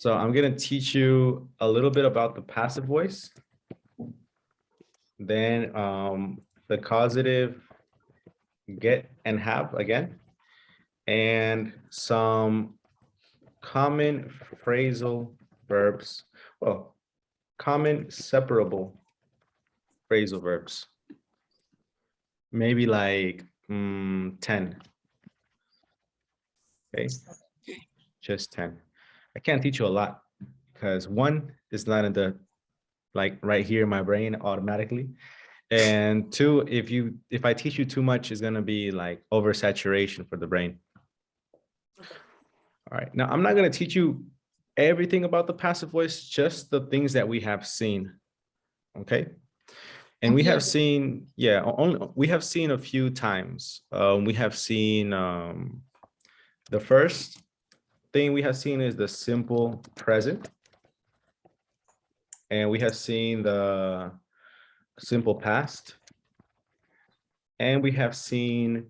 So I'm going to teach you a little bit about the passive voice. Then the causative get and have again. And some common phrasal verbs. Well, common separable phrasal verbs. Maybe like 10. Okay, just 10. I can't teach you a lot because one is not in the like right here in my brain automatically. And two, if I teach you too much, it's gonna be like oversaturation for the brain. All right, now I'm not gonna teach you everything about the passive voice, just the things that we have seen. Okay. And we have seen, yeah, we have seen a few times. We have seen the first thing we have seen is the simple present. And we have seen the simple past. And we have seen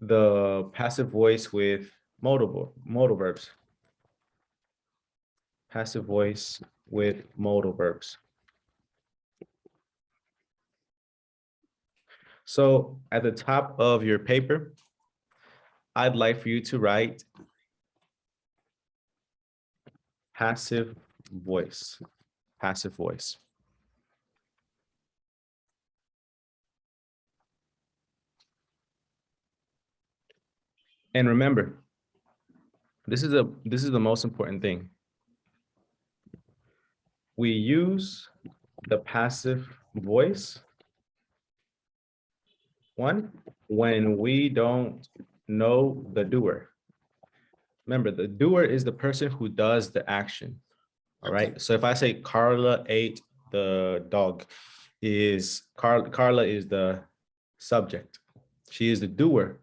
the passive voice with modal verbs. Passive voice with modal verbs. So at the top of your paper, I'd like for you to write passive voice. Passive voice. And remember, this is the most important thing. We use the passive voice when we don't know the doer. Remember, the doer is the person who does the action. All right. So if I say Carla ate the dog, Carla is the subject. She is the doer.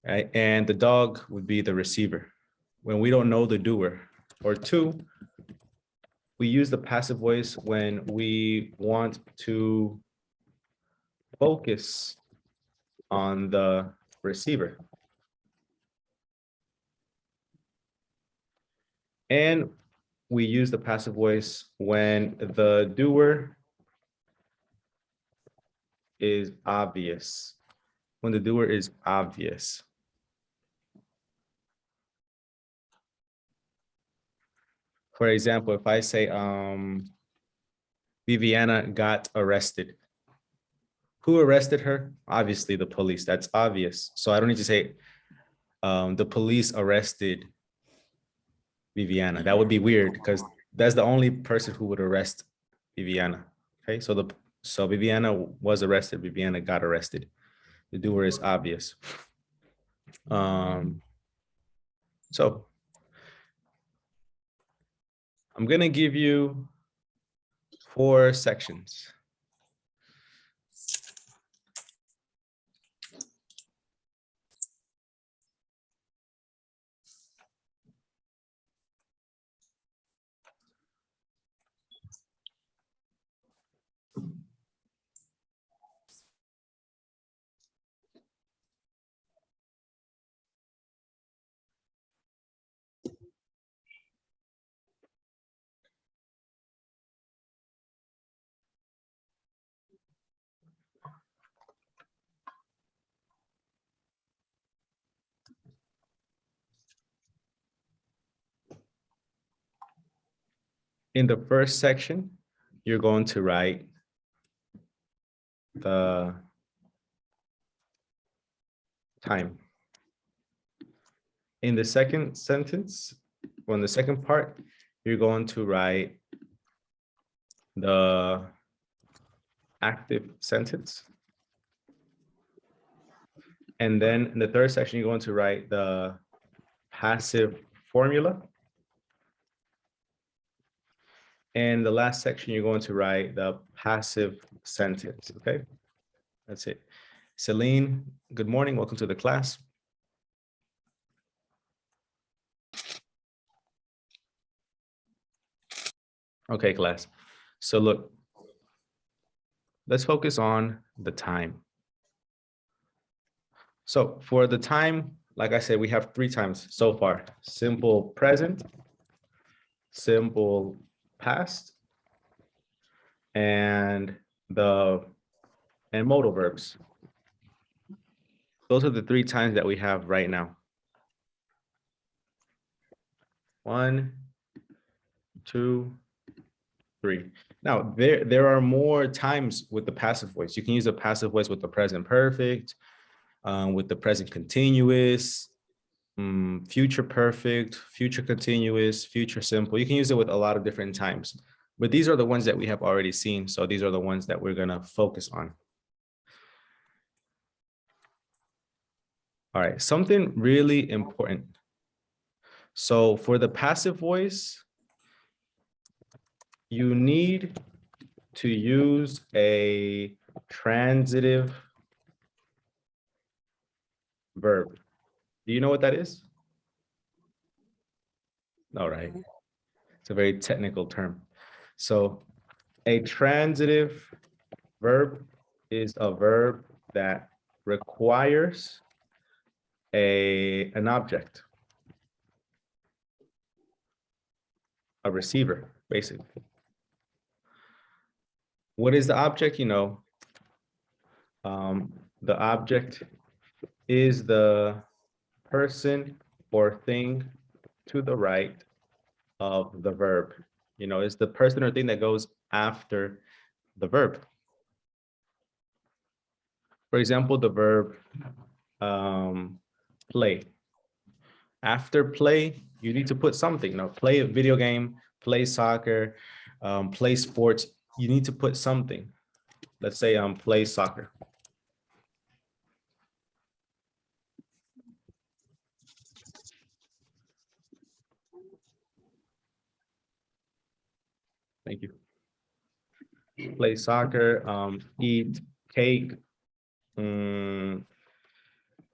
Right? And the dog would be the receiver. When we don't know the doer. Or two, we use the passive voice when we want to focus on the receiver. And we use the passive voice when the doer is obvious. When the doer is obvious. For example, if I say Viviana got arrested. Who arrested her? Obviously the police. That's obvious. So I don't need to say the police arrested Viviana. That would be weird because that's the only person who would arrest Viviana. Okay, so Viviana was arrested. Viviana got arrested. The doer is obvious. So I'm gonna give you 4 sections. In the first section, you're going to write the time. In the second sentence, on the second part, you're going to write the active sentence. And then in the third section, you're going to write the passive formula. And the last section, you're going to write the passive sentence, okay? That's it. Celine, good morning. Welcome to the class. Okay, class. So look, let's focus on the time. So for the time, like I said, we have 3 times so far. Simple present, simple past, and modal verbs. Those are the 3 times that we have right now. 1, 2, 3. Now, there are more times with the passive voice. You can use the passive voice with the present perfect, with the present continuous, future perfect, future continuous, future simple. You can use it with a lot of different times, but these are the ones that we have already seen. So these are the ones that we're gonna focus on. All right, something really important. So for the passive voice, you need to use a transitive verb. Do you know what that is? All right. It's a very technical term. So a transitive verb is a verb that requires an object, a receiver, basically. What is the object? You know, the object is the person or thing to the right of the verb. You know, it's the person or thing that goes after the verb. For example, the verb play. After play, you need to put something. You know, play a video game, play soccer, play sports. You need to put something. Let's say play soccer. Thank you. Play soccer, eat cake,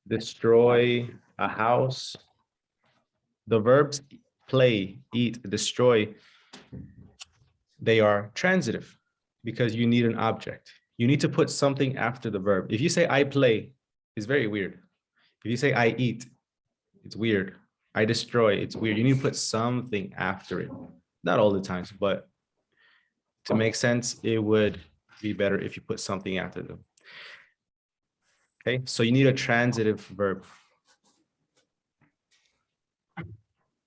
destroy a house. The verbs play, eat, destroy, they are transitive because you need an object. You need to put something after the verb. If you say I play, it's very weird. If you say I eat, it's weird. I destroy, it's weird. You need to put something after it. Not all the times, but to make sense, it would be better if you put something after them. Okay, so you need a transitive verb.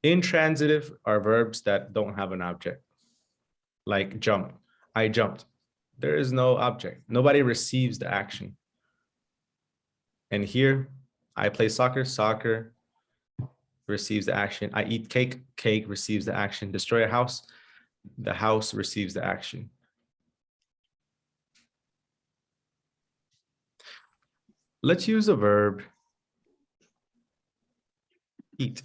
Intransitive are verbs that don't have an object, like jump. I jumped. There is no object. Nobody receives the action. And here, I play soccer, soccer receives the action. I eat cake, cake receives the action. Destroy a house, the house receives the action. Let's use the verb eat.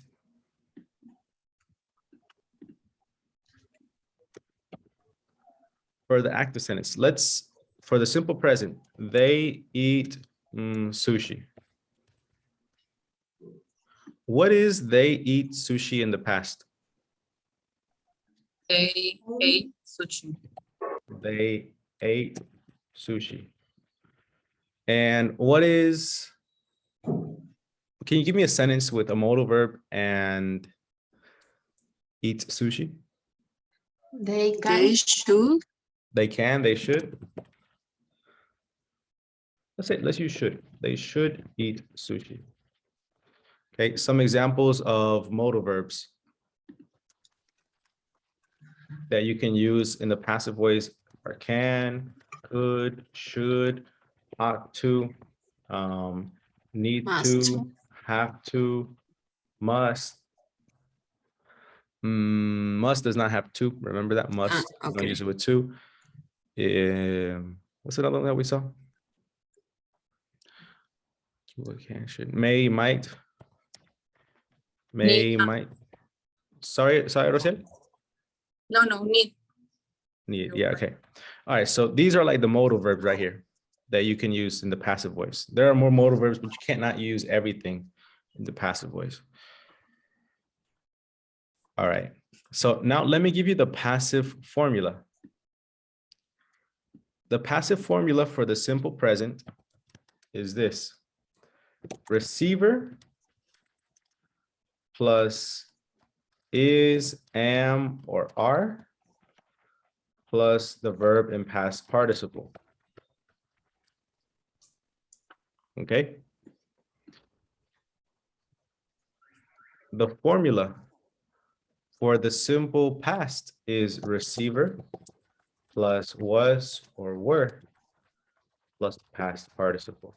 For the active sentence, for the simple present, they eat sushi. What is they eat sushi in the past? They ate sushi. They ate sushi. And what is, can you give me a sentence with a modal verb and eat sushi? They should. They can, they should. Let's use should. They should eat sushi. Okay, some examples of modal verbs that you can use in the passive voice are can, could, should, ought to, need to, have to, must. Must does not have to. Remember that must. Okay. Don't use it with to. What's another one that we saw? Can, should, may, might. May, might. Sorry, Rosel? No, need. Need, yeah, okay. All right, so these are like the modal verbs right here that you can use in the passive voice. There are more modal verbs, but you cannot use everything in the passive voice. All right, so now let me give you the passive formula. The passive formula for the simple present is this: receiver plus is, am, or are plus the verb in past participle. Okay. The formula for the simple past is receiver plus was or were plus past participle.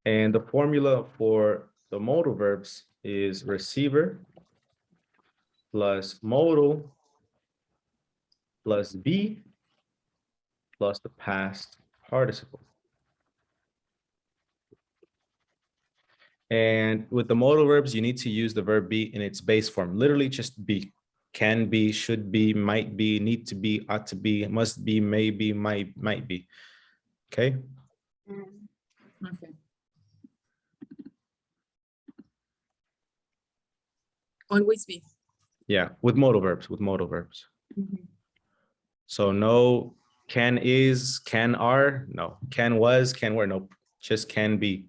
And the formula for the modal verbs is receiver plus modal plus be plus the past participle. And with the modal verbs, you need to use the verb be in its base form, literally just be. Can be, should be, might be, need to be, ought to be, must be, may be, might be. Okay. Okay. Always be. Yeah, with modal verbs, So no can is, can are, no. Can was, can were, no. Just can be,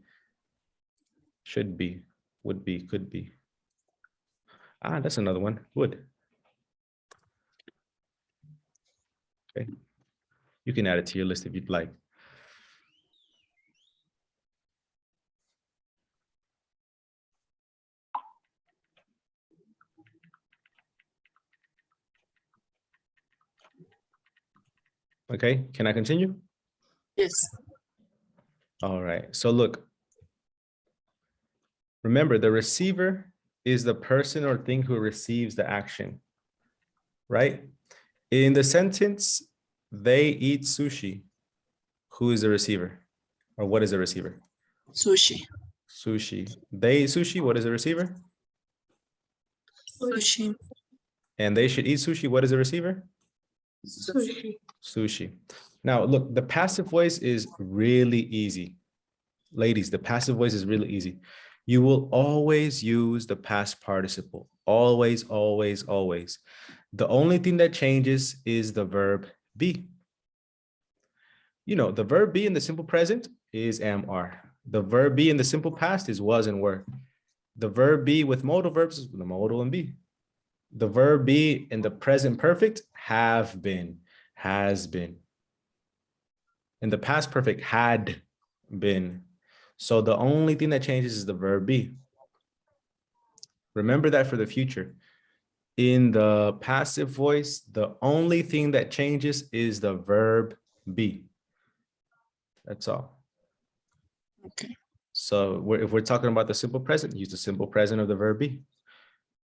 should be, would be, could be. Ah, that's another one, would. Okay. You can add it to your list if you'd like. Okay, can I continue? Yes. All right, so look. Remember, the receiver is the person or thing who receives the action, right? In the sentence, they eat sushi. Who is the receiver? Or what is the receiver? Sushi. Sushi. They eat sushi. What is the receiver? Sushi. And they should eat sushi. What is the receiver? Sushi. Sushi. Now, look, the passive voice is really easy. Ladies, the passive voice is really easy. You will always use the past participle. Always, always, always. The only thing that changes is the verb be. You know, the verb be in the simple present is am, are. The verb be in the simple past is was and were. The verb be with modal verbs is the modal and be. The verb be in the present perfect have been, has been. In the past perfect had been. So the only thing that changes is the verb be. Remember that for the future. In the passive voice, the only thing that changes is the verb be. That's all. Okay. So if we're talking about the simple present, use the simple present of the verb be.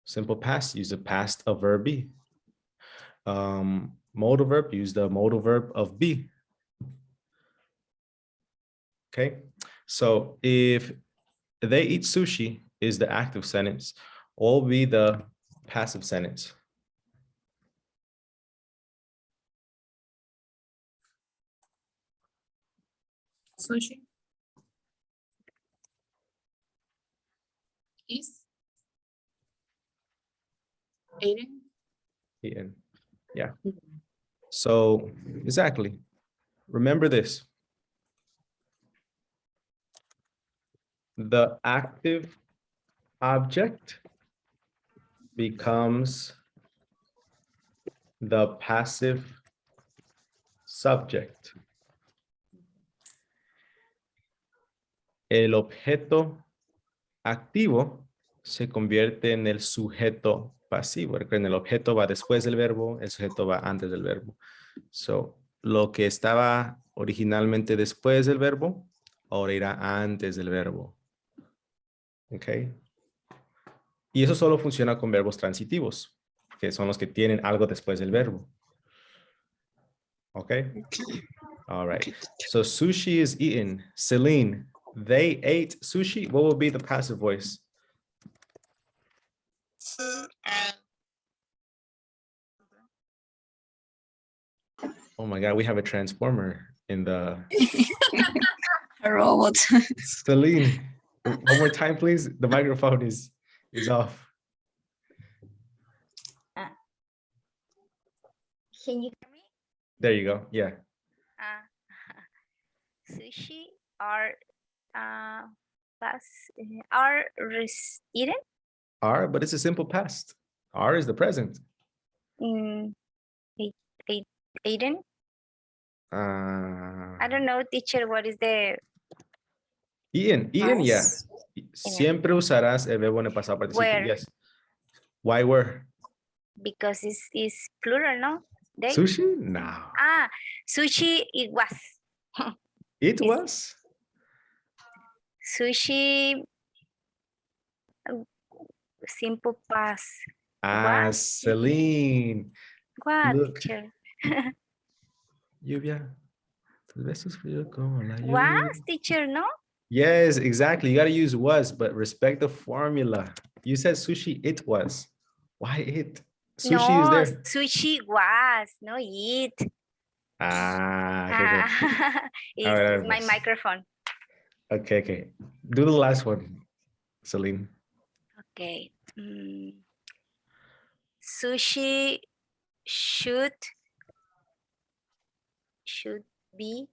Simple past, use the past of verb be. Modal verb, use the modal verb of be. Okay, so if they eat sushi is the active sentence, all be the passive sentence. Sushi. Is. Eating. Eaten. Yeah. So exactly. Remember this. The active object becomes the passive subject. El objeto activo se convierte en el sujeto pasivo. Recuerden, el objeto va después del verbo, el sujeto va antes del verbo. So, lo que estaba originalmente después del verbo, ahora irá antes del verbo. ¿Ok? Y eso solo funciona con verbos transitivos, que son los que tienen algo después del verbo. ¿Ok? All right. So sushi is eaten. Celine, they ate sushi. What will be the passive voice? Oh my God, we have a transformer in the... A robot. Celine, one more time, please. The microphone is off. Can you hear me? There you go. Yeah. Sushi are eaten. Are, but it's a simple past. Are is the present. Mm, Aiden? I Uh, don't know, teacher, what is the Ian, yeah. Was. Siempre usarás el verbo en el pasado participio. Where? Yes. Why were? because it's plural, no? They? Sushi? No. Ah, sushi, it was. It It's- was? Sushi, simple past. Ah, What? Celine. What, Look. teacher? Lluvia. Tus besos fríos como la lluvia. Was, teacher, no? Yes, exactly. You got to use was, but respect the formula. You said sushi, it was. Why it? Sushi is No, there. sushi was, no it. Ah, okay, okay. It's All right, my pues. microphone. Okay, okay. Do the last one, Celine. Okay. Sushi should be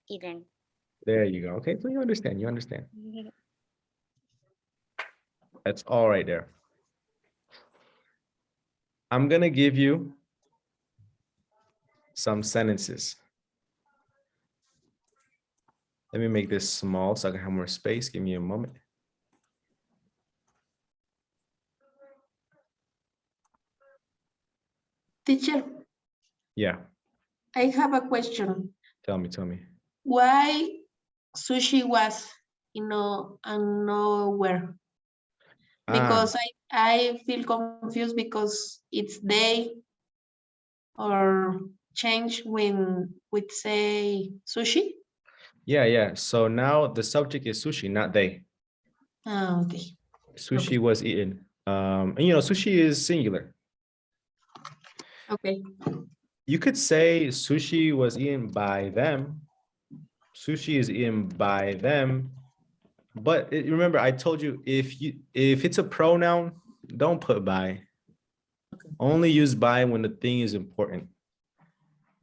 eaten. There you go. Okay, so you understand. You understand. That's all right there. I'm going to give you some sentences. Let me make this small so I can have more space. Give me a moment. Teacher, Yeah, I have a question. tell me. Why sushi was, and nowhere? Because I feel confused because it's they or change when we say sushi. Yeah. So now the subject is sushi, not they. Ah, okay. Sushi Okay. was eaten. And sushi is singular. Okay. You could say sushi was eaten by them. Sushi is eaten by them. But remember, I told you if it's a pronoun, don't put by. Only use by when the thing is important.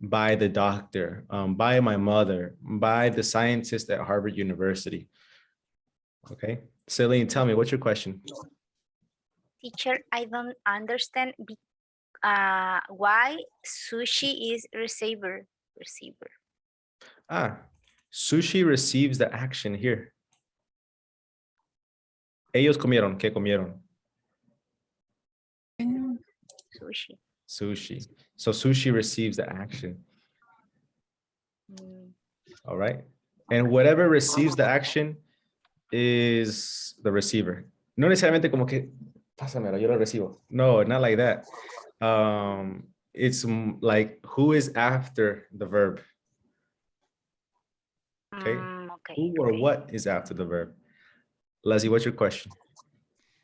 By the doctor, by my mother, by the scientist at Harvard University. Okay, Celine, tell me, what's your question? Teacher, I don't understand why sushi is receiver. Sushi receives the action here. Ellos comieron, ¿qué comieron? Sushi. Sushi. So sushi receives the action. All right. And whatever receives the action is the receiver. No necesariamente como que, pásamelo, yo lo recibo. No, not like that. It's like who is after the verb. Okay. Okay. Who or what is after the verb? Leslie, what's your question?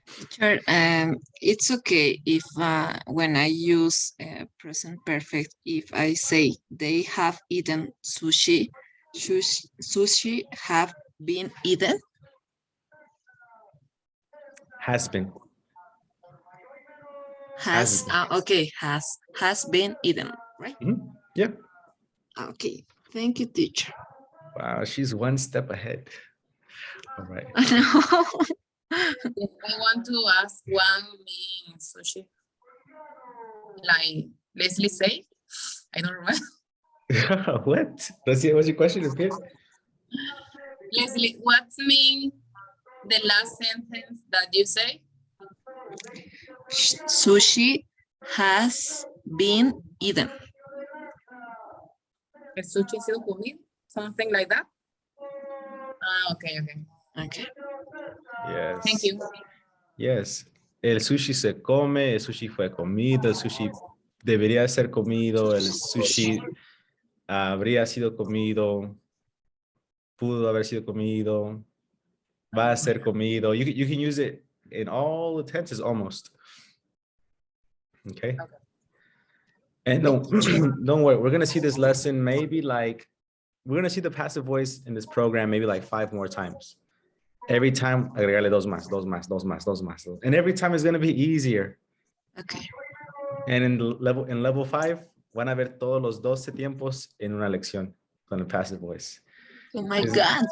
Teacher, it's okay if when I use present perfect, if I say they have eaten sushi, sushi have been eaten. Has been. Has okay, has been eaten, right? Yeah. Okay, thank you, teacher. Wow, she's one step ahead. All right. If I want to ask one mean sushi, like Leslie say, I don't remember. What? What's your question? Repeat. Leslie, what mean the last sentence that you say? Sushi has been eaten. El sushi ha sido comido, something like that. Okay. Okay. Yes. Thank you. Yes. El sushi se come, el sushi fue comido, el sushi debería ser comido, el sushi habría sido comido, pudo haber sido comido, va a ser comido. You can use it in all the tenses almost. Okay. And don't worry, we're gonna see this lesson maybe like, we're gonna see the passive voice in this program maybe like 5 more times. Every time, agregarle dos más. And every time it's gonna be easier. Okay. And in level 5, van a ver todos los 12 tiempos en una lección con el passive voice. Oh my God.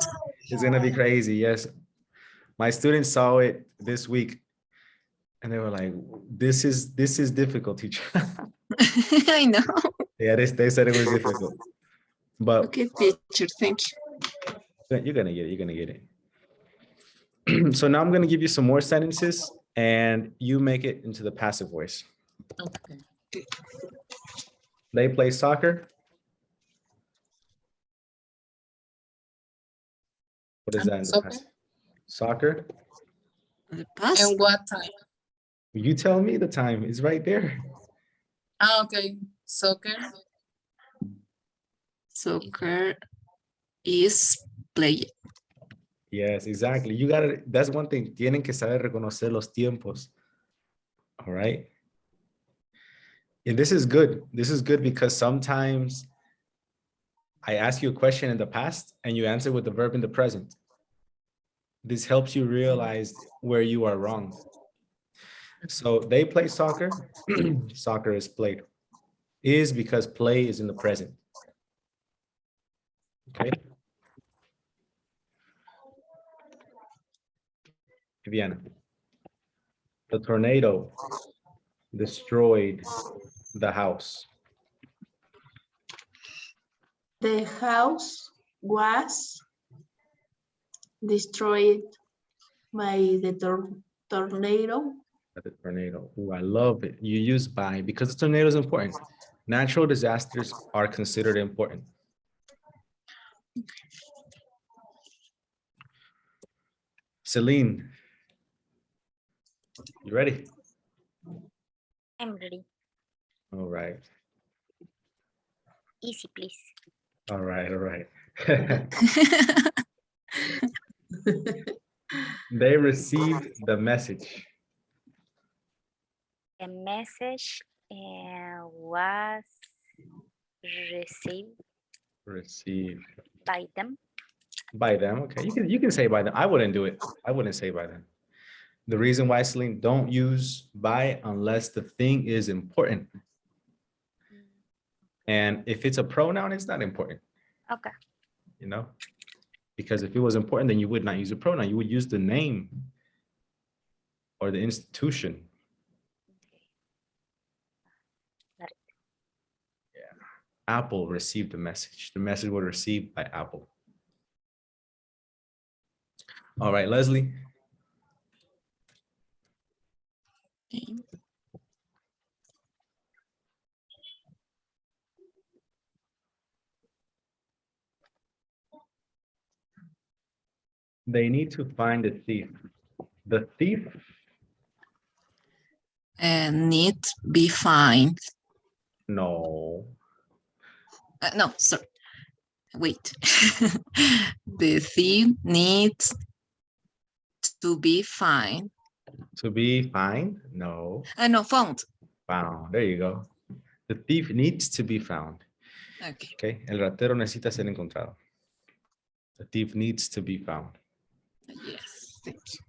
It's gonna be crazy, yes. My students saw it this week and they were like, this is difficult, teacher. I know. Yeah, they said it was difficult. But Okay, teacher, thank you. you're gonna get it. You're gonna get it. So now I'm gonna give you some more sentences and you make it into the passive voice. Okay. They play soccer. What is that in the Soccer? past? Soccer. The past. And what time? You tell me the time. It's right there. Okay. Soccer. Soccer is played. Yes, exactly. You gotta, that's one thing. Tienen que saber reconocer los tiempos. All right. And this is good. This is good because sometimes I ask you a question in the past and you answer with the verb in the present. This helps you realize where you are wrong. So they play soccer. Soccer is played. Is because play is in the present. Okay. Viviana. The tornado destroyed the house. The house was destroyed by the tornado. The tornado. Oh, I love it. You use by because the tornado is important. Natural disasters are considered important. Celine, you ready? I'm ready. All right. Easy, please. All right. All right. They received the message. The message was received Received by them. by them. Okay, you can say by them. I wouldn't do it. I wouldn't say by them. The reason why, Celine, don't use by unless the thing is important. And if it's a pronoun, it's not important. Okay. You know, because if it was important, then you would not use a pronoun. You would use the name or the institution. Got it. Yeah. Apple received the message. The message was received by Apple. All right, Leslie. They need to find the thief. The thief. Need be fined. No. No, sorry. Wait. The thief needs to be fined. To be fined? No. No, found. Found. There you go. The thief needs to be found. Okay. Okay. El ratero necesita ser encontrado. The thief needs to be found. Yes, thank you.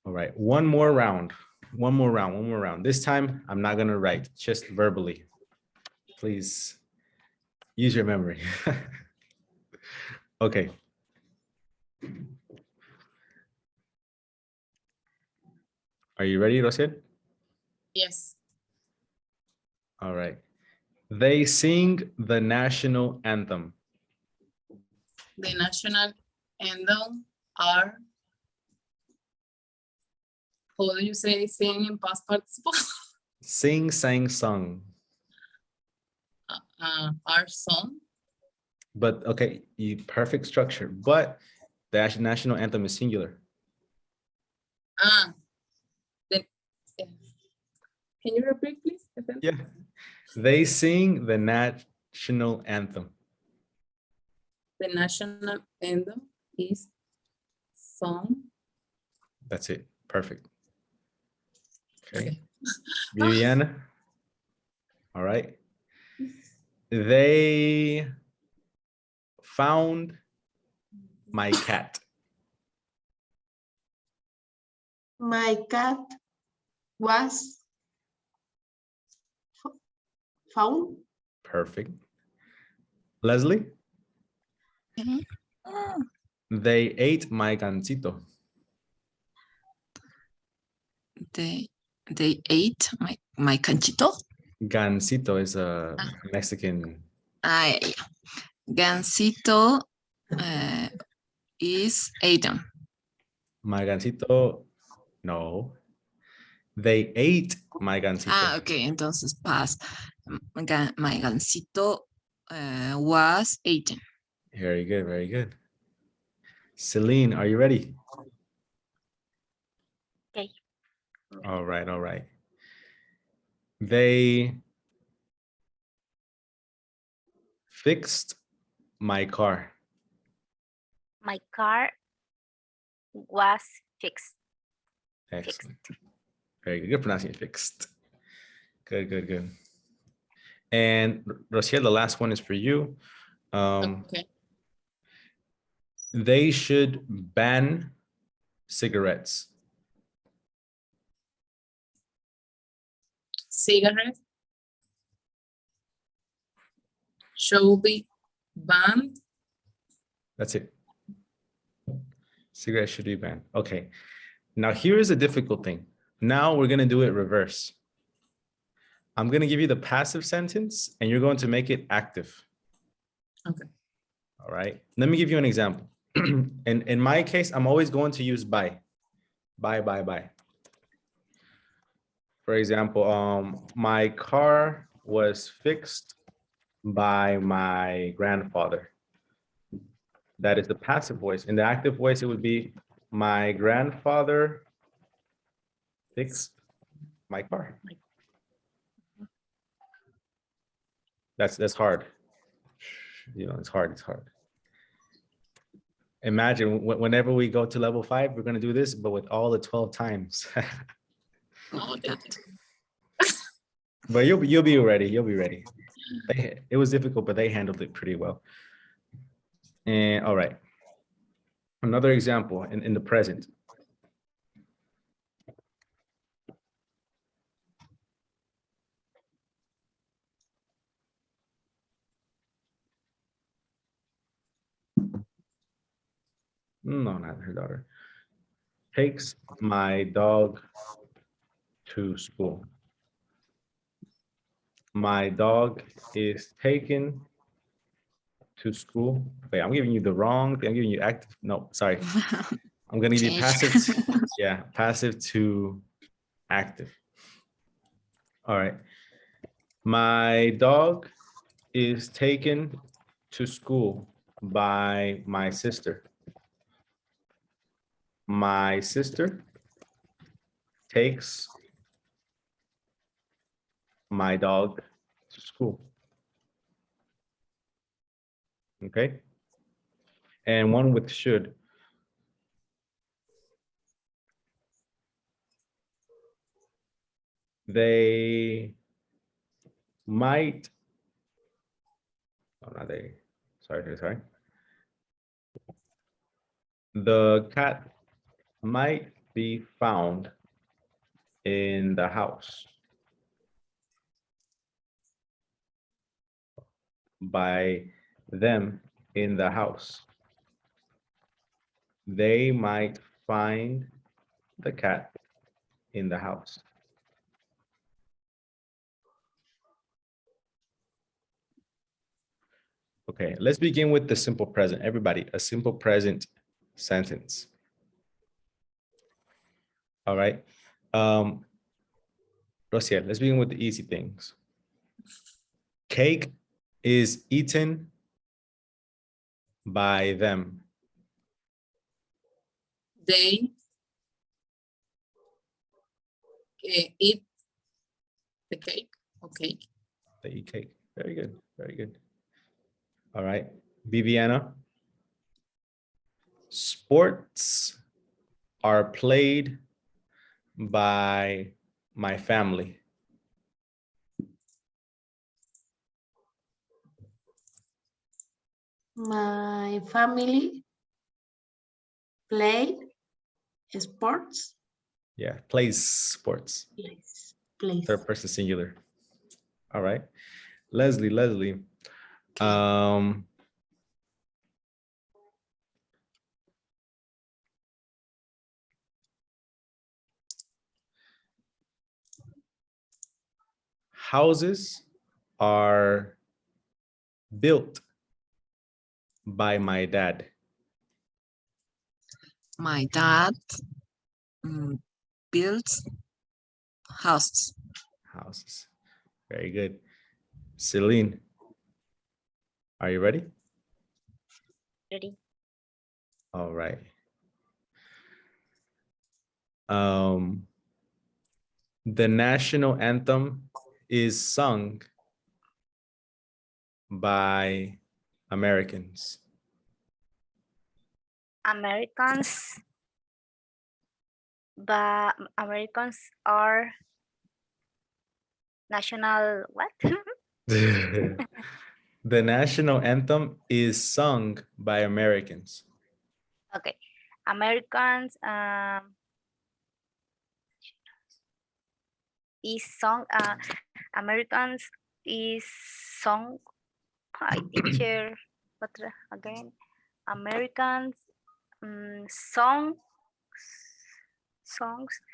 All right. One more round. One more round. This time, I'm not going to write, just verbally. Please use your memory. Okay. Are you ready, Rosel? Yes. All right. They sing the national anthem. The national anthem are, how do you say sing in past participle? Sing, sang, sung. Are song. But okay, perfect structure. But the national anthem is singular. Then, can you repeat, please? Yeah. They sing the national anthem. The national anthem is song. That's it. Perfect. Okay. Okay. Viviana. All right. They found my cat. My cat was found. Perfect. Leslie. Mhm. Ah, They ate my gansito. they ate my canchito. Gansito is a Mexican. I Gansito is eaten. My gansito, no. They ate my gansito. Okay, entonces paz. My gansito was eaten. Very good, very good. Celine, are you ready? Okay. All right, all right. They fixed my car. My car was fixed. Excellent. Very good. Good pronouncing fixed. Good, good, good. And Rociel, the last one is for you. Okay. They should ban cigarettes. Cigarettes should be banned. That's it. Cigarettes should be banned. Okay. Now here is a difficult thing. Now we're going to do it reverse. I'm going to give you the passive sentence and you're going to make it active. Okay. All right. Let me give you an example. In my case, I'm always going to use by. By. For example, my car was fixed by my grandfather. That is the passive voice. In the active voice, it would be my grandfather fixed my car. That's hard. You know, it's hard. Imagine whenever we go to level 5, we're going to do this, but with all the 12 times. Oh, that. But you'll be ready. You'll be ready. It was difficult, but they handled it pretty well. And all right. Another example in the present. No, not her daughter. Takes my dog to school. My dog is taken to school. Wait, I'm giving you the wrong thing. I'm giving you active. No, sorry. I'm going to give you passive. Yeah, passive to active. All right. My dog is taken to school by my sister. My sister takes my dog to school. Okay. And one with should. They might. Oh, not they. Sorry. The cat might be found in the house by them in the house. They might find the cat in the house. Okay, let's begin with the simple present. Everybody, a simple present sentence. All right. Rociel, let's begin with the easy things. Cake is eaten by them. They eat the cake. Okay. They eat cake. Very good. Very good. All right. Viviana. Sports are played by my family. My family play sports. Yeah, plays sports. Plays. Third person singular. All right. Leslie. houses are built by my dad. My dad builds houses. Houses. Very good. Celine, are you ready? Ready? All right. The national anthem is sung by Americans. Americans, but Americans are national what? The national anthem is sung by Americans. Okay, Americans is song. Americans is song. I teacher. What again? Americans songs.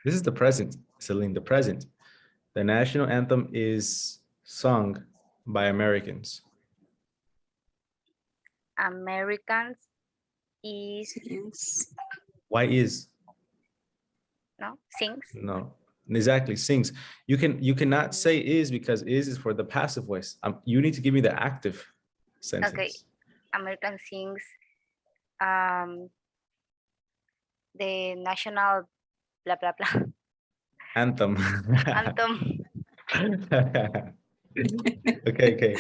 This is the present, Celine, the present. The national anthem is sung by Americans. Americans is Yes. Why is? no sings. No, exactly, sings. You cannot say is because is for the passive voice. You need to give me the active sentence. Okay, American sings the national blah blah blah Anthem. anthem. Okay.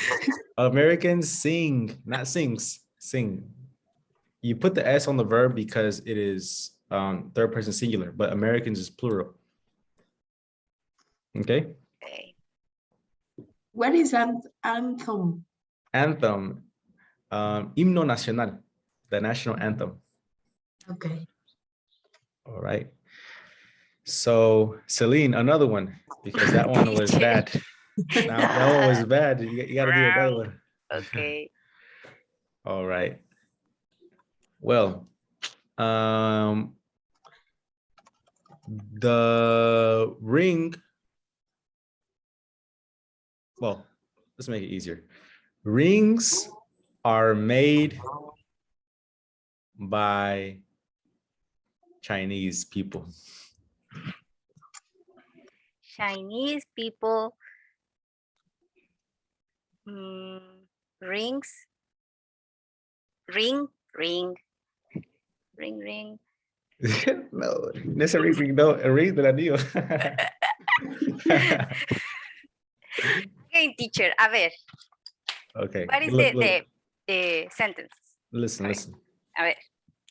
Americans sing, not sings, sing. You put the S on the verb because it is third person singular, but Americans is plural. Okay. Okay. What is an anthem? Anthem, himno nacional, the national anthem. Okay. All right. So Celine, another one, because that one was bad. Now, that one was bad. You got to do another one. Okay. All right. Well, the ring. Well, let's make it easier. Rings are made by Chinese people. Chinese people ring. No, no es a ring, no, a ring del anillo. Okay, teacher, a ver, Okay. what is look. the sentence? Listen, A ver. listen. A ver,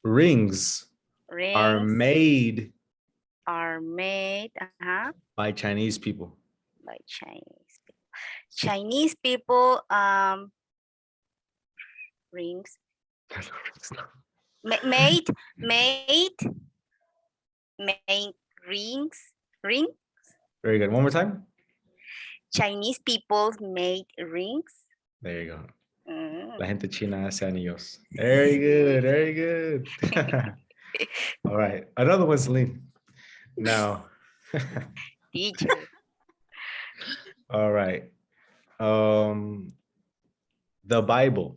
Rings are rings made are made by Chinese people. by Chinese people. Chinese people rings made rings. Very good. One more time. Chinese people made rings. There you go. Mm. La gente china hace anillos. Very good. Very good. All right. Another one, Celine. Now. Teacher. All right. The Bible.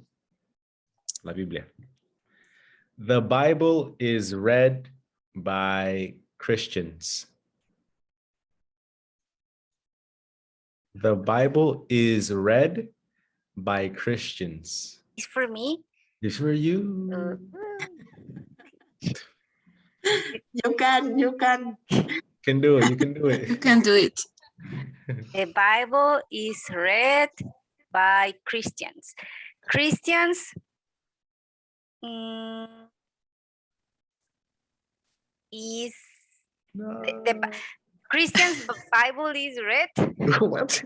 La Biblia. The Bible is read by Christians. The Bible is read by Christians. It's for me. It's for you. You can. Can do it. You can do You it. can do it. The Bible is read by Christians. Christians is No. the Christians Bible is read. What?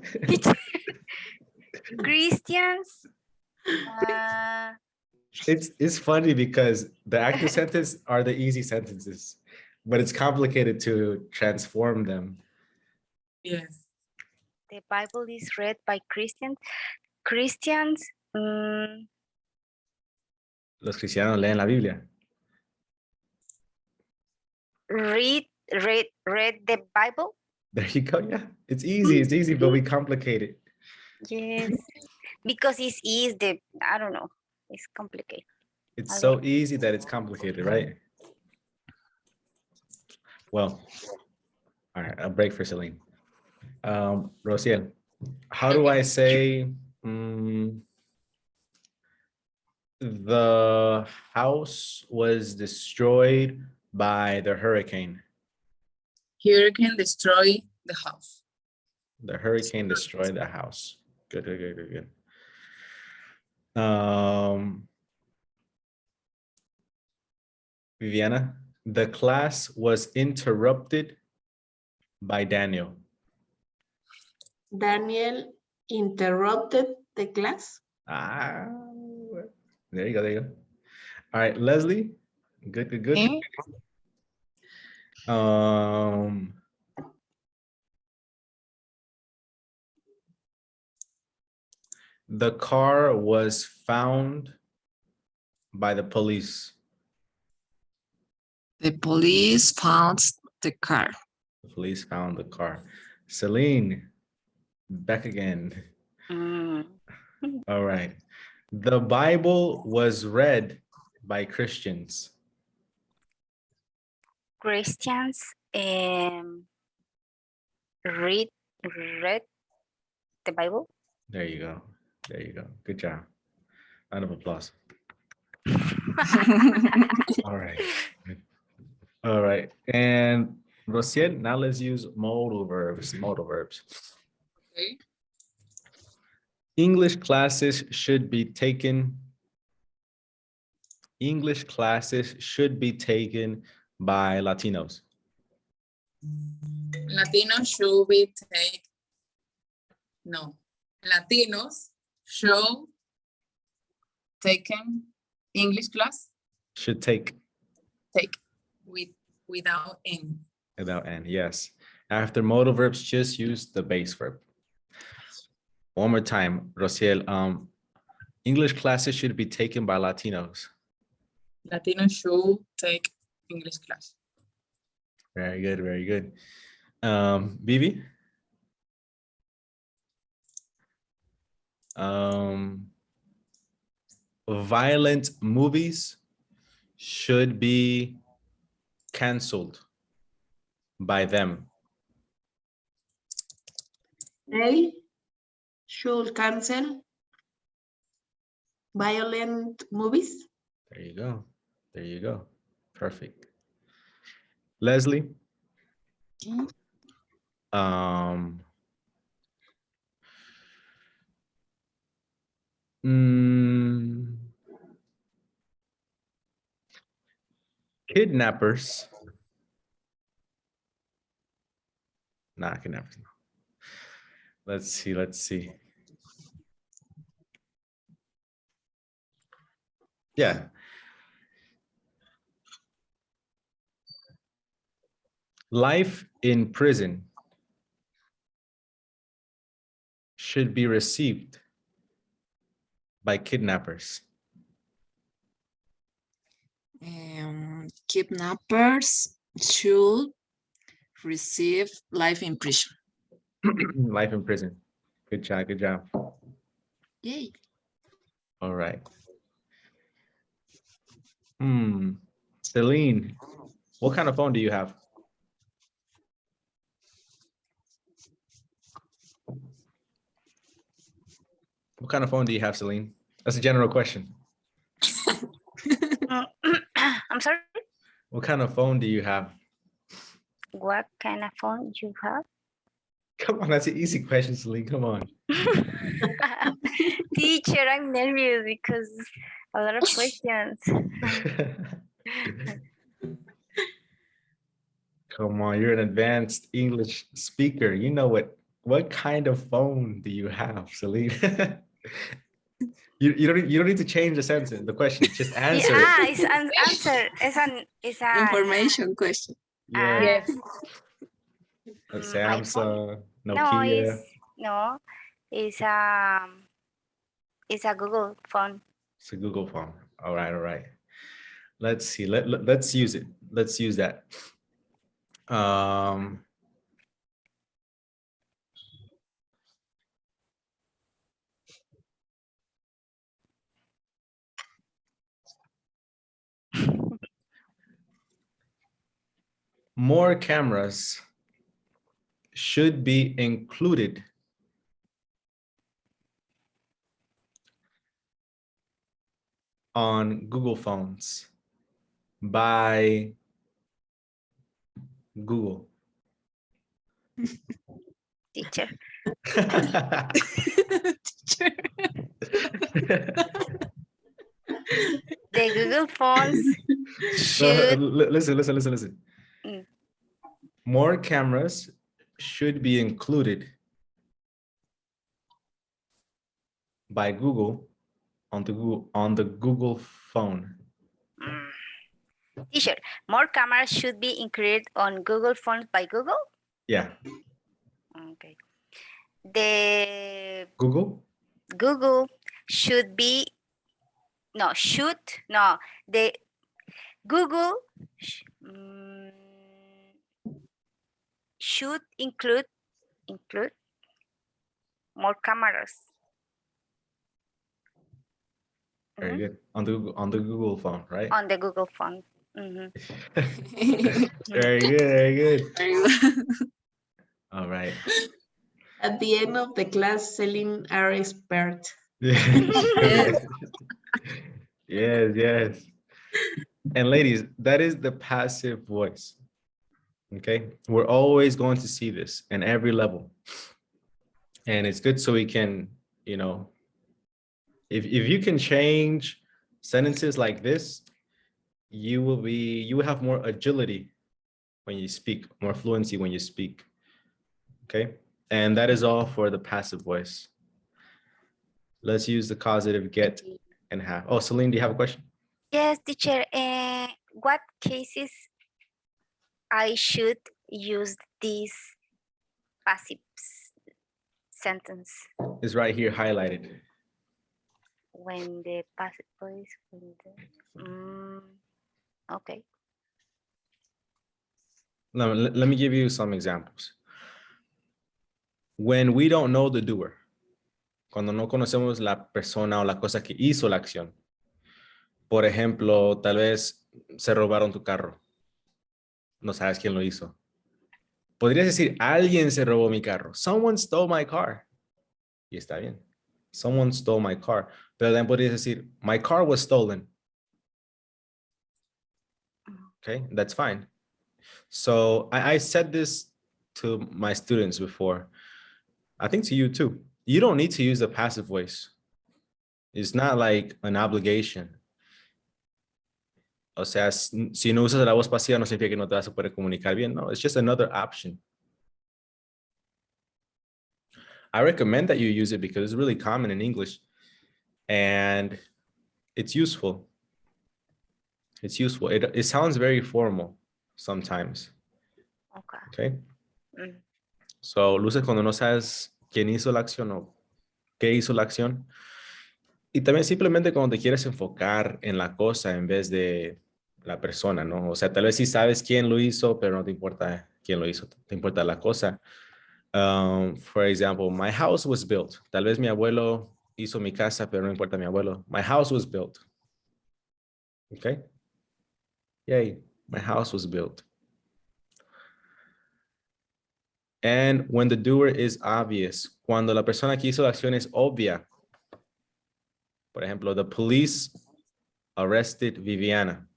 Christians. It's funny because the active sentence are the easy sentences, but it's complicated to transform them. Yes. The Bible is read by Christians. Christians. Los cristianos leen la Biblia. Read the Bible. There you go. Yeah, it's easy, but we complicate it. Yes, because it's the, I don't know, it's complicated. It's A so little. easy that it's complicated, right? Well, all right, a break for Celine. Rociel, how do I say the house was destroyed by the hurricane? Hurricane destroy the house. The hurricane destroyed the house. Good, good, good, good, good. Viviana, the class was interrupted by Daniel. Daniel interrupted the class. Ah, there you go, there you go. All right, Leslie, good, good, good. Okay. The car was found by the police. The police found the car. The police found the car. Celine, back again. Mm. All right. The Bible was read by Christians. Christians read the Bible. There you go. There you go. Good job. Round of applause. All right. All right. And Rociel, now let's use modal verbs. Modal verbs. Okay. English classes should be taken. English classes should be taken by Latinos. Latinos should be take. No. Latinos should taken English class. Should take Take without N. without N. Yes. After modal verbs, just use the base verb. One more time, Rociel. English classes should be taken by Latinos. Latinos should take English class. Very good, very good. Vivi? Violent movies should be canceled by them. They should cancel violent movies. There you go. There you go. Perfect. Leslie? Okay. Kidnappers. Nah, kidnappers. Let's see, let's see. Yeah. Life in prison should be received by kidnappers. Kidnappers should receive life in prison. Life in prison. Good job, good job. Yay. All right. Celine, what kind of phone do you have? What kind of phone do you have, Celine? That's a general question. I'm sorry. What kind of phone do you have? What kind of phone you have? Come on, that's an easy question, Celine. Come on. Teacher, I'm nervous because a lot of questions. Come on, you're an advanced English speaker. You know what kind of phone do you have, Celine? you don't need to change the sentence, the question. Just answer. Yeah, it's an answer. It's an Information question. Yeah. Yes. A my phone. Samsung, Nokia. It's a Google phone. It's a Google phone. All right, all right. Let's see. Let's use it. Let's use that. More cameras should be included on Google phones by Google. Teacher. Teacher. The Google phones No, should. listen. Mm. More cameras should be included by Google on the Google phone. Mm. Teacher, more cameras should be included on Google phones by Google. Yeah. Okay. The Google? Google should be the Google should include more cameras. Very Mhm. good. On the Google phone, right? On the Google phone. Mhm. Very good, very good. Very well. All right. At the end of the class, Celine are expert. Yes. Yes. And ladies, that is the passive voice. Okay. We're always going to see this in every level. And it's good so we can, you know, if you can change sentences like this, you will have more agility when you speak, more fluency when you speak. Okay. And that is all for the passive voice. Let's use the causative get and have. Oh, Celine, do you have a question? Yes, teacher. What cases I should use this passive sentence It's right here highlighted. when the passive voice? Okay. Let me give you some examples. When we don't know the doer, cuando no conocemos la persona o la cosa que hizo la acción. Por ejemplo, tal vez se robaron tu carro. No sabes quién lo hizo. Podrías decir, alguien se robó mi carro. Someone stole my car. Y está bien. Someone stole my car. Pero también podrías decir, my car was stolen. Okay, that's fine. So I said this to my students before. I think to you too. You don't need to use the passive voice. It's not like an obligation. O sea, si no usas la voz pasiva no significa que no te vas a poder comunicar bien. No, it's just another option. I recommend that you use it because it's really common in English and it's useful. It's useful. It sounds very formal sometimes. Okay. Mm. So, luces cuando no sabes quién hizo la acción o qué hizo la acción. Y también simplemente cuando te quieres enfocar en la cosa en vez de la persona, ¿no? O sea, tal vez sí sabes quién lo hizo, pero no te importa quién lo hizo, te importa la cosa. For example, my house was built. Tal vez mi abuelo hizo mi casa, pero no importa mi abuelo. My house was built. Okay. Yay, my house was built. And when the doer is obvious, cuando la persona que hizo la acción es obvia. Por ejemplo, the police arrested Viviana.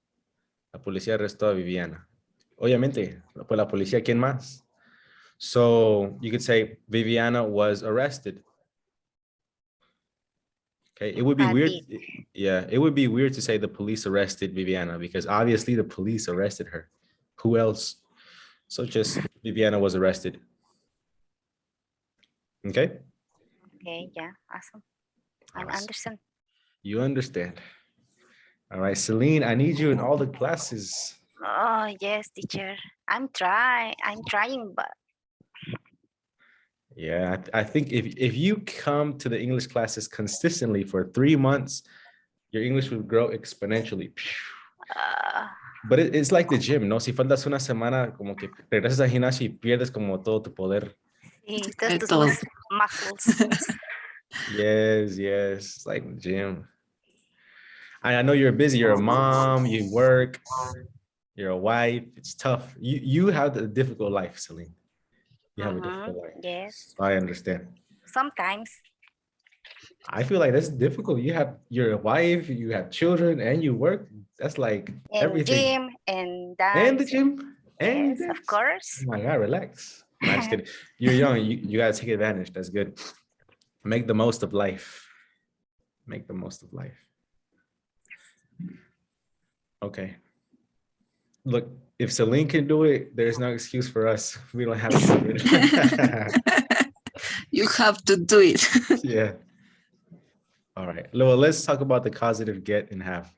La policía arrestó a Viviana. Obviamente, pues la policía, ¿quién más? So you could say Viviana was arrested. Okay, it would be weird. Yeah, it would be weird to say the police arrested Viviana because obviously the police arrested her. Who else? So just Viviana was arrested. Okay? Okay, yeah, awesome. I Awesome. understand. You understand. All right, Celine, I need you in all the classes. Oh, yes, teacher. I'm trying, but Yeah, I think if you come to the English classes consistently for 3 months, your English will grow exponentially. But it's like the gym, ¿no? Si faltas una semana, como que regresas al gimnasio y pierdes como todo tu poder. sí, De tus todo. muscles. Yes, it's like the gym. I know you're busy, you're a mom, you work, You're a wife. It's tough. You have the difficult life, Celine. You have a Mhm, difficult life. yes. I understand. Sometimes. I feel like that's difficult. You're a wife, you have children, and you work. That's like And everything. gym and And the dance. gym, and you Yes, of dance. course. Oh my God, relax. No, I'm just kidding. You're young. You gotta take advantage. That's good. Make the most of life. Make the most of life. Okay. Look, if Celine can do it, there's no excuse for us. We don't have to do it. You have to do it. Yeah. All right. Well, let's talk about the causative get and have.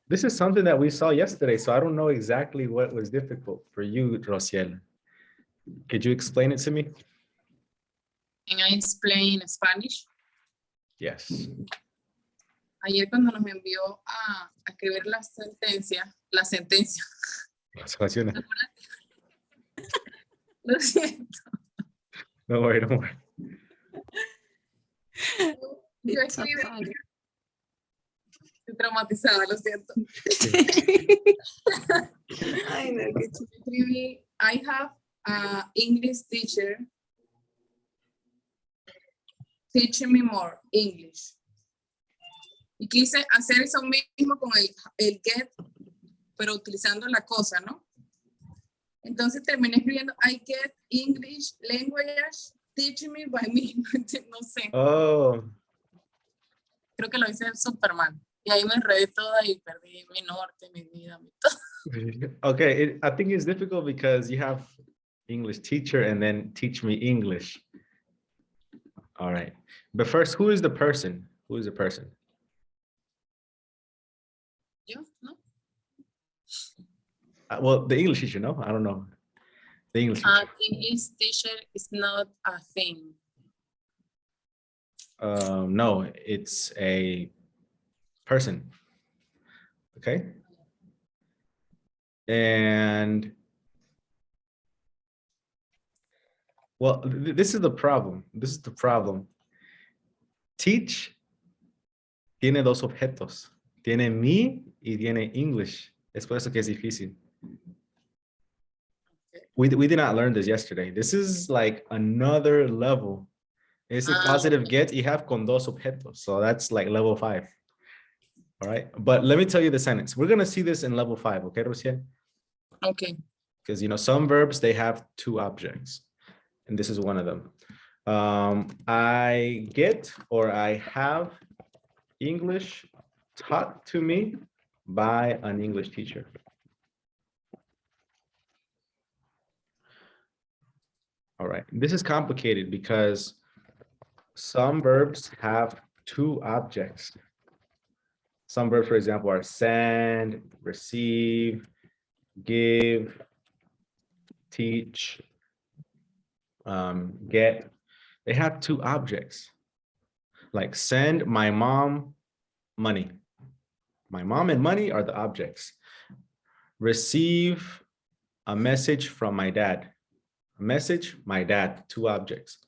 This is something that we saw yesterday, so I don't know exactly what was difficult for you, Rociel. Could you explain it to me? Can I explain in Spanish? Yes. Ayer cuando nos envió a escribir la sentencia, Situaciones. lo siento, No worry, don't worry. yo It's so escribí, funny. estoy traumatizada, lo siento. Ay, no, qué chistoso. Escribí, I have an English teacher teaching me more English. Y quise hacer eso mismo con el get, pero utilizando la cosa, ¿no? Entonces terminé escribiendo, I get English language teaching me by me. No sé, Oh, creo que lo hice súper mal. Y ahí me enredé toda y perdí mi norte, mi vida, mi todo. okay. I think it's difficult because you have English teacher and then teach me English. All right. But first, who is the person? Who is the person? Yo, ¿no? Well, the English teacher, no? I don't know. The English teacher. English teacher is not a thing. No, it's a person. Okay. And well, this is the problem. This is the problem. Teach tiene dos objetos. Tiene me y tiene English. Es por eso que es difícil. We did not learn this yesterday. This is like another level. It's a causative get you have con dos objetos. So that's like level 5. All right. But let me tell you the sentence. We're going to see this in level 5. Okay, Rociel? Okay. Because, you know, some verbs, they have 2 objects. And this is one of them. I get or I have English taught to me by an English teacher. All right. This is complicated because some verbs have 2 objects. Some verbs, for example, are send, receive, give, teach, get. They have 2 objects. Like send my mom money. My mom and money are the objects. Receive a message from my dad. A message, my dad, 2 objects.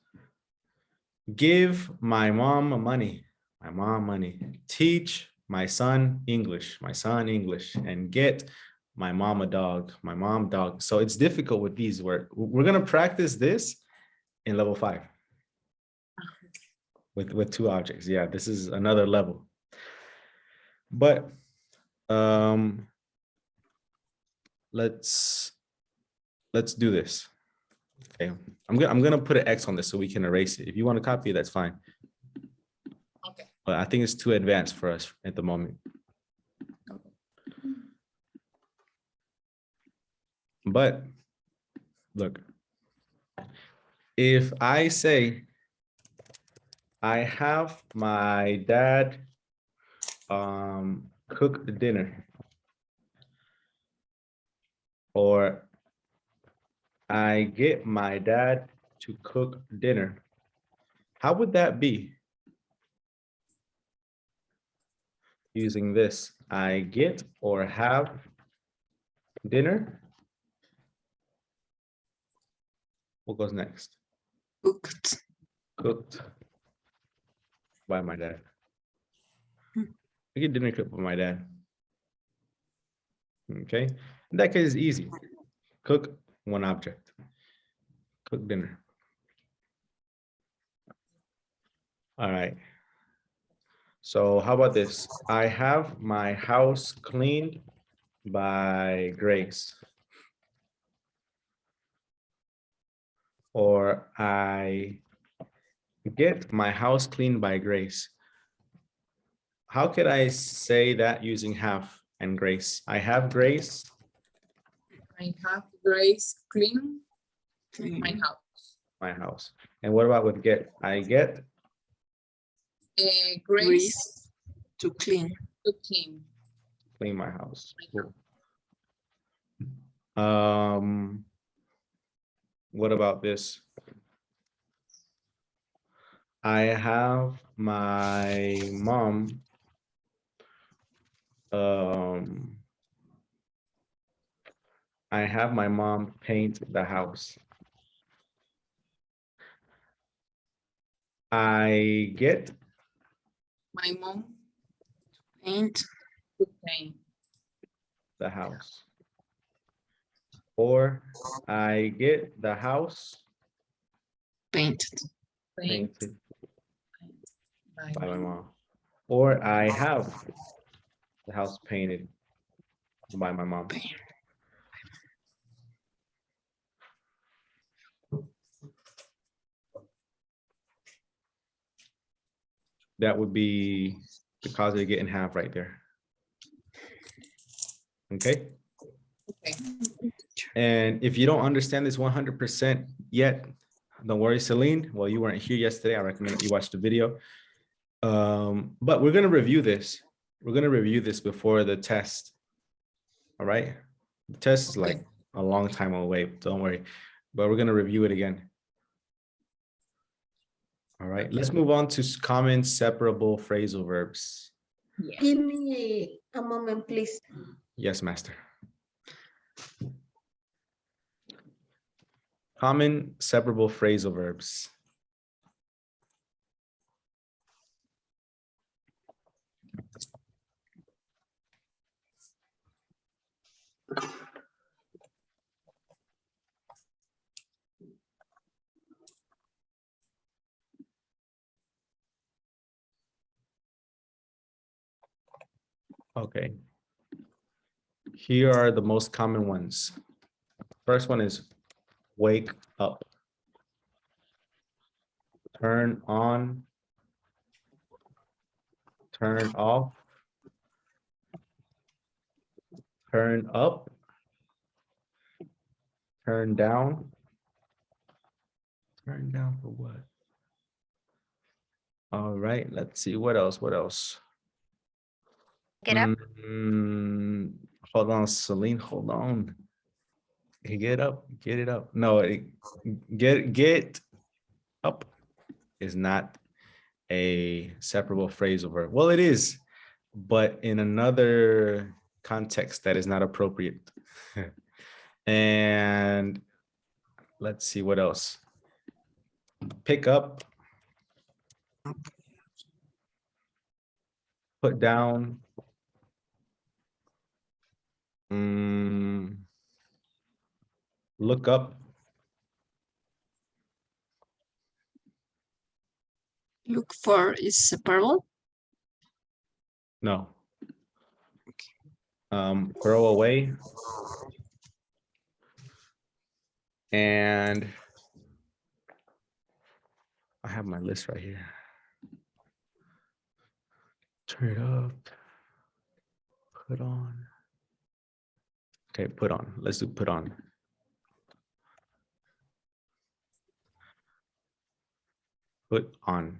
Give my mom money. My mom money. Teach my son English. My son English. And get my mom a dog. My mom dog. So it's difficult with these words. We're gonna practice this in level 5. With 2 objects. Yeah, this is another level. But let's do this. Okay, I'm gonna put an X on this so we can erase it. If you want to copy it, that's fine. Okay. But I think it's too advanced for us at the moment. But look, if I say I have my dad cook the dinner, or I get my dad to cook dinner, how would that be? Using this, I get or have dinner. What goes next? Cooked. Cooked by my dad. I get dinner cooked by my dad. Okay, in that case, it's easy. Cook one object. Cook dinner. All right. So how about this? I have my house cleaned by Grace. Or I get my house cleaned by Grace. How could I say that using have and Grace? I have Grace. I have Grace clean my Clean. house. My house. And what about with get? I get Grace Grease to clean. to clean. clean my house. My Cool. What about this? I have my mom I have my mom paint the house. I get My mom Paint. to paint. the house. Or I get the house Painted. Paint painted by by my my mom. Or I have the house painted by my mom. That would be the causative get in half right there. Okay. Okay. And if you don't understand this 100% yet, don't worry, Celine. Well, you weren't here yesterday. I recommend that you watch the video. But we're going to review this. We're going to review this before the test. All right. The test is like a long time away. Don't worry. But we're going to review it again. All right. Let's move on to common separable phrasal verbs. Yeah. Give me a moment, please. Yes, master. Common separable phrasal verbs. Okay. Here are the most common ones. First one is wake up. Turn on. Turn off. Turn up. Turn down. Turn down for what? All right, let's see. What else? What else? Get up. Hold on, Celine, hold on. Hey, get up, get it up. No, get up is not a separable phrasal verb. Well, it is, but in another context that is not appropriate. And let's see what else. Pick up. Put down. Look up. Look for is separable. No. Throw away. And I have my list right here. Turn it up. Put on. Okay, put on. Let's do put on. Put on.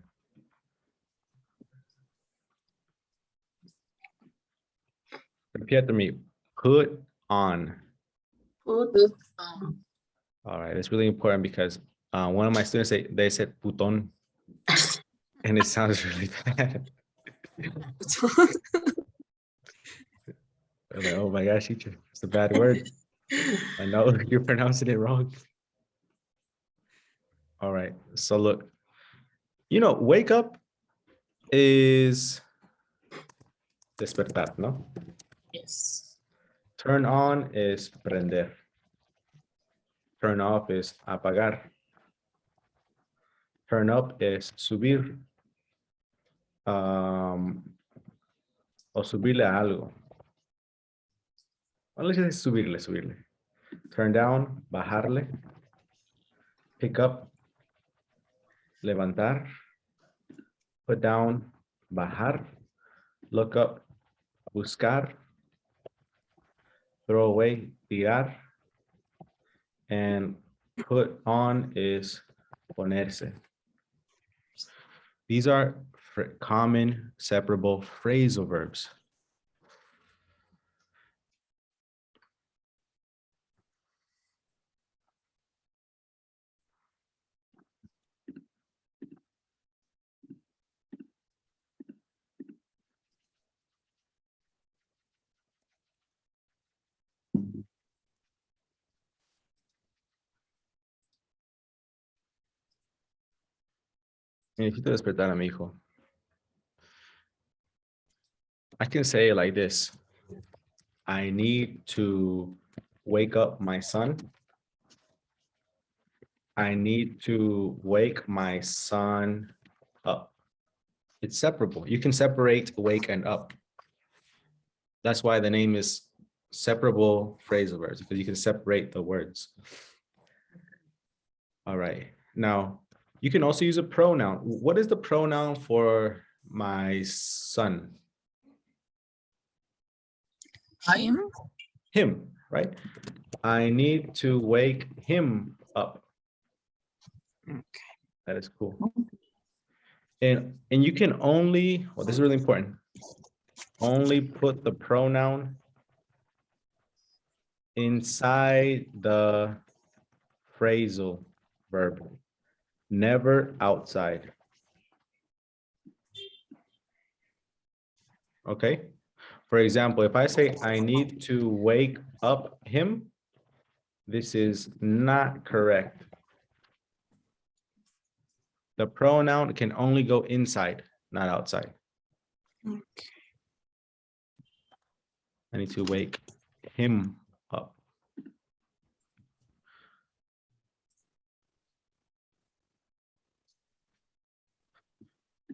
Repeat after me. Put on. Put Put on. All right, it's really important because one of my students they said puton, and it sounds really bad. I'm like, oh my gosh, teacher, it's a bad word. I know you're pronouncing it wrong. All right, so look, wake up is despertar, ¿no? Yes. Turn on es prender. Turn off es apagar. Turn up es subir. O subirle a algo. Well, let's just subirle. Turn down, bajarle. Pick up, levantar. Put down, bajar. Look up, buscar. Throw away, tirar. And put on is ponerse. These are common separable phrasal verbs. Necesito despertar a mi hijo. I can say it like this. I need to wake up my son. I need to wake my son up. It's separable. You can separate wake and up. That's why the name is separable phrasal verbs, because you can separate the words. All right. Now, you can also use a pronoun. What is the pronoun for my son? Him. Him, right? I need to wake him up. Okay. That is cool. And you can only, well, this is really important. Only put the pronoun inside the phrasal verb, never outside. Okay. For example, if I say I need to wake up him, this is not correct. The pronoun can only go inside, not outside. Okay. I need to wake him up.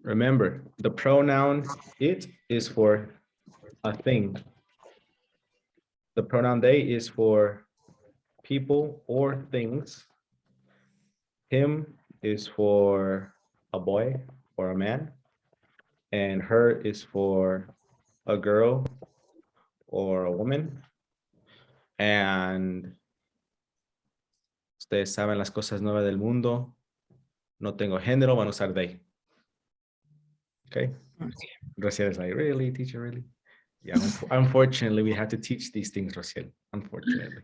Remember, the pronoun it is for a thing. The pronoun they is for people or things. Him is for a boy or a man. And her is for a girl or a woman. And ustedes saben las cosas nuevas del mundo. No tengo género, van a usar they. Okay. Rociel is like, really, teacher, really? Yeah, unfortunately, we have to teach these things, Rociel, unfortunately.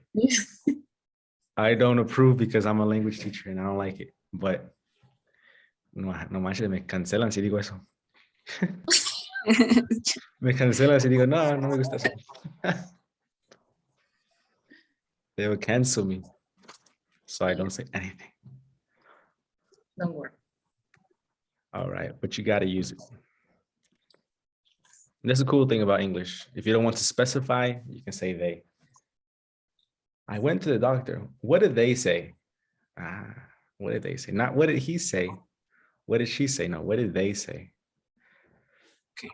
I don't approve because I'm a language teacher and I don't like it, but no manches, me cancelan si digo eso. Me cancelan si digo, no, no me gusta eso. They will cancel me, so I don't say anything. Don't worry. All right, but you got to use it. And that's the cool thing about English. If you don't want to specify, you can say they. I went to the doctor. What did they say? What did they say? Not what did he say? What did she say? No, what did they say? Okay.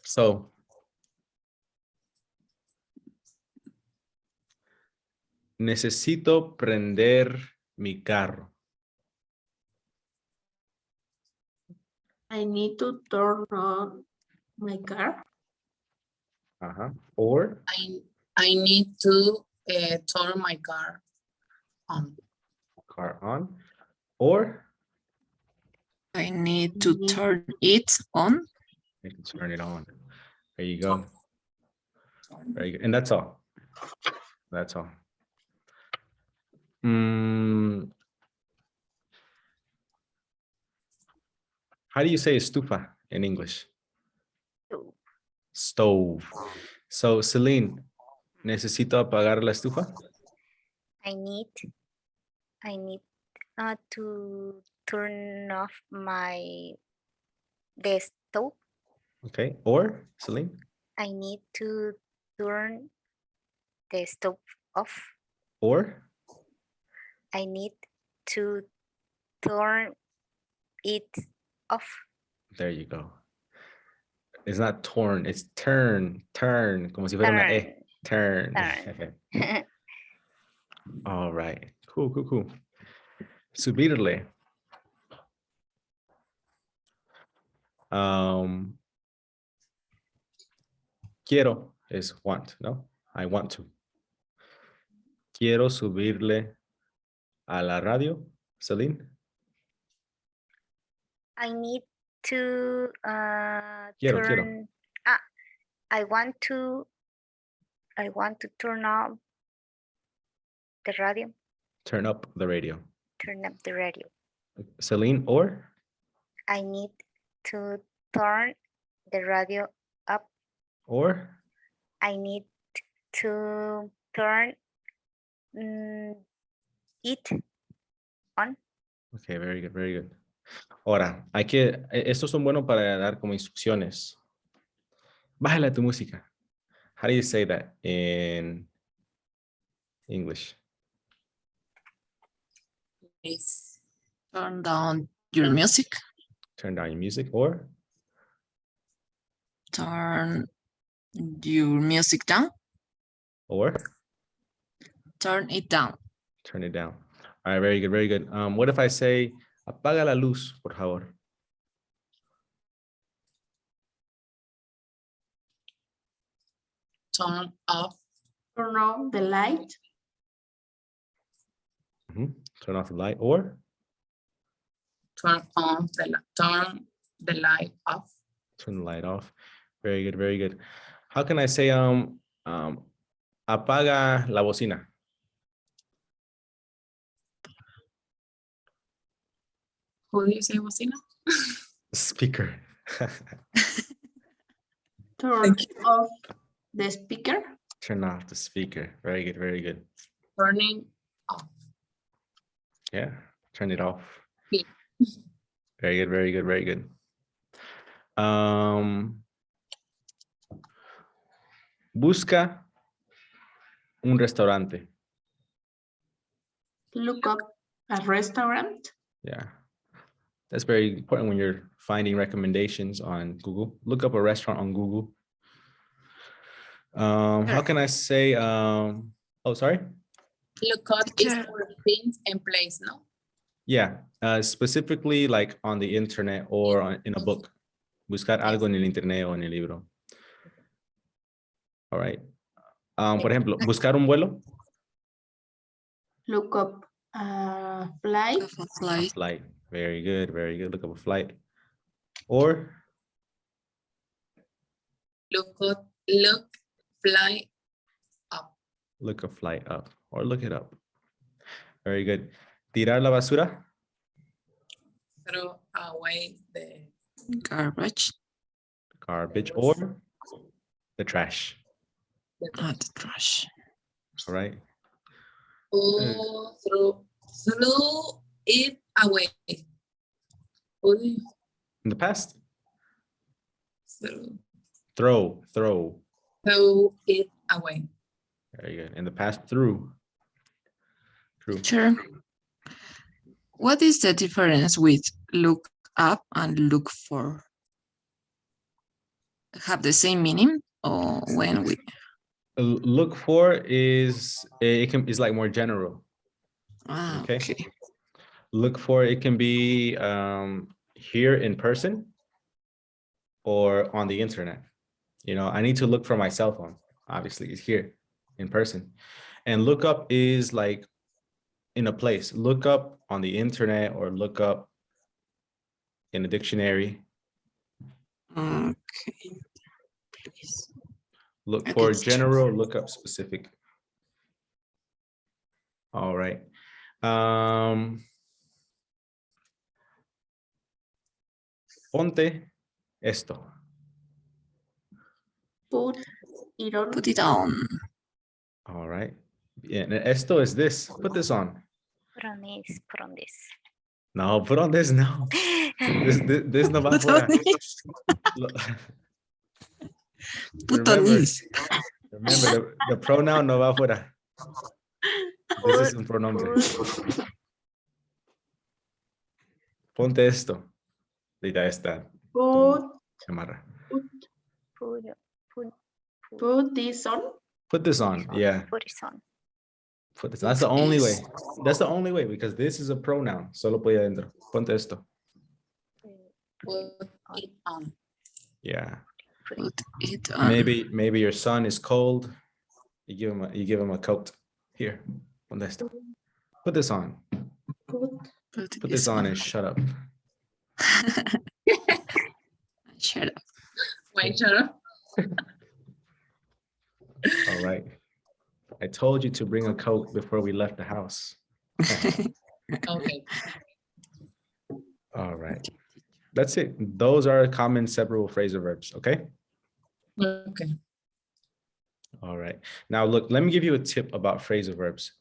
So necesito prender mi carro. I need to turn on my car. Or I need to turn my car on. car on. Or I need to turn it on. I can turn it on. There you go. Very good. And that's all. That's all. How do you say estufa in English? Stove. So, Celine, necesito apagar la estufa. I need to turn off the stove. Okay. Or Celine? I need to turn the stove off. Or I need to turn it off. there you go. It's not torn, it's turn. Como si fuera una E. Turn. Turn. All right. Cool. Subirle. Quiero is want, no? I want to. Quiero subirle a la radio, Celine. I need to Quiero. turn. I want to turn off the radio. Turn up the radio. Turn up the radio. Celine, or I need to turn the radio up. or I need to turn it on. okay, very good. Ahora, estos son buenos para dar como instrucciones. Bájale tu música. How do you say that in English? Please. Turn down your music. Turn down your music, or Turn your music down. or Turn it down. turn it down. All right, very good. What if I say apaga la luz, por favor? Turn off. Turn on the light. Turn off the light, or Turn the light off. turn the light off. Very good. How can I say apaga la bocina? Who do you say bocina? Speaker. Turn off the speaker. Turn off the speaker. Very good. Turning off. Yeah, turn it off. Yeah. Very good. Busca un restaurante. Look up a restaurant. Yeah, that's very important when you're finding recommendations on Google. Look up a restaurant on Google. How can I say, oh, sorry? Look up is for things and place, no? Yeah, specifically like on the internet or in a book. Buscar algo en el internet o en el libro. All right. Por ejemplo, buscar un vuelo. Look up a flight. Of a flight. Flight. Very good. Look up a flight. Or Fly up. look a flight up or look it up. Very good. Tirar la basura. Throw away the Garbage. Garbage or the trash. Not the trash. All right. or throw it away. What do you- In the past. Throw Throw. it away. Very good. In the past, through. True. Sure. What is the difference with look up and look for? Have the same meaning, or when we Look for is is like more general. Okay. okay. Look for it can be here in person or on the internet. You know, I need to look for my cell phone. Obviously, it's here in person. And look up is like in a place. Look up on the internet or look up in a dictionary. Okay. Please. Look Okay, for it's true. general, look up specific. All right. Ponte esto. Put it on. Put it on. All right. Yeah, and esto is this. Put this on. Put on this. No, put on this. No, this no va Put on fuera. this. Lo- Put on Remember, this. remember the pronoun no va fuera. This is un pronombre. Ponte esto. Y ya está. Put, Chamarra. Put, put this on. Put this on. Yeah. Put it on. Put this. That's the only way. Is- That's the only way because this is a pronoun. Solo puede adentro. Ponte esto. Put it on. Yeah. Put it on. Maybe your son is cold. You give him a coat. Here. Ponte esto. Put this on. Put this on and shut up. Shut up. Wait, shut up. All right. I told you to bring a coat before we left the house. Okay. All right. That's it. Those are common separable phrasal verbs. Okay. Okay. All right. Now look, let me give you a tip about phrasal verbs.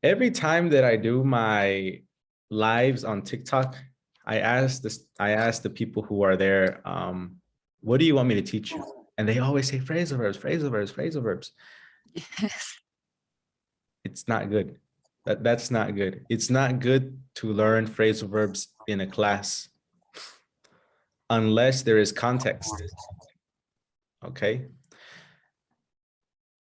Every time that I do my lives on TikTok, I ask the people who are there, what do you want me to teach you? And they always say phrasal verbs, phrasal verbs, phrasal verbs. Yes. It's not good. That's not good. It's not good to learn phrasal verbs in a class unless there is context. Okay.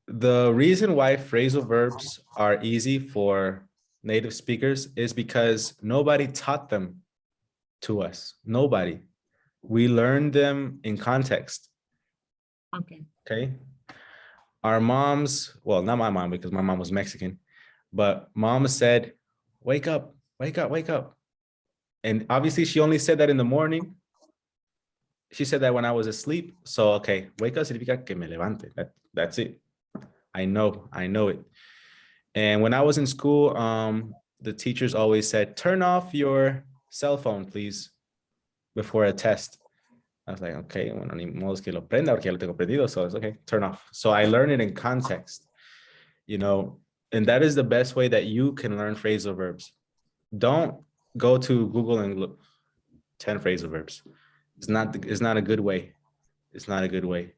The reason why phrasal verbs are easy for native speakers is because nobody taught them to us. Nobody. We learned them in context. Okay. Okay. Our moms, well, not my mom because my mom was Mexican, but mom said, wake up, wake up, wake up. And obviously she only said that in the morning. She said that when I was asleep. So, okay, wake up significa que me levante. That's it. I know it. And when I was in school, the teachers always said, turn off your cell phone, please, before a test. I was like, okay, bueno, ni modo es que lo prenda porque ya lo tengo prendido, so it's okay, turn off. So I learned it in context, you know, and that is the best way that you can learn phrasal verbs. Don't go to Google and look 10 phrasal verbs. It's not a good way. It's not a good way.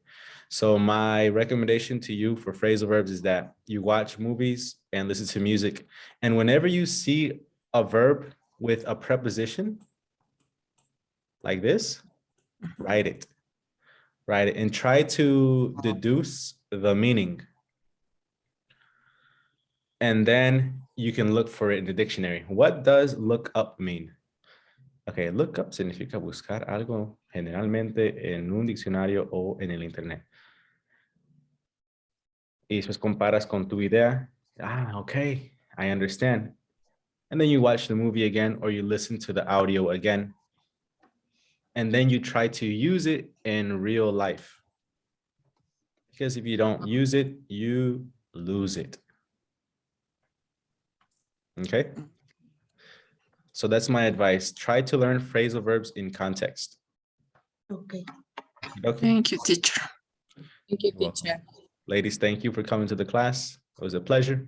So my recommendation to you for phrasal verbs is that you watch movies and listen to music. And whenever you see a verb with a preposition like this, write it, and try to deduce the meaning. And then you can look for it in the dictionary. What does look up mean? Okay, look up significa buscar algo generalmente en un diccionario o en el internet. Y después comparas con tu idea. Ah, okay, I understand. And then you watch the movie again or you listen to the audio again. And then you try to use it in real life. Because if you don't use it, you lose it. Okay? So that's my advice. Try to learn phrasal verbs in context. Okay. Okay. Thank you, teacher. Thank you, Well, teacher. ladies, thank you for coming to the class. It was a pleasure.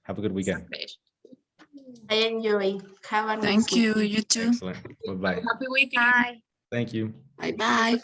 Have a good weekend. I enjoy. Have a nice Thank you, weekend. you too. Excellent. Bye-bye. Happy weekend. Bye. Thank you. Bye-bye.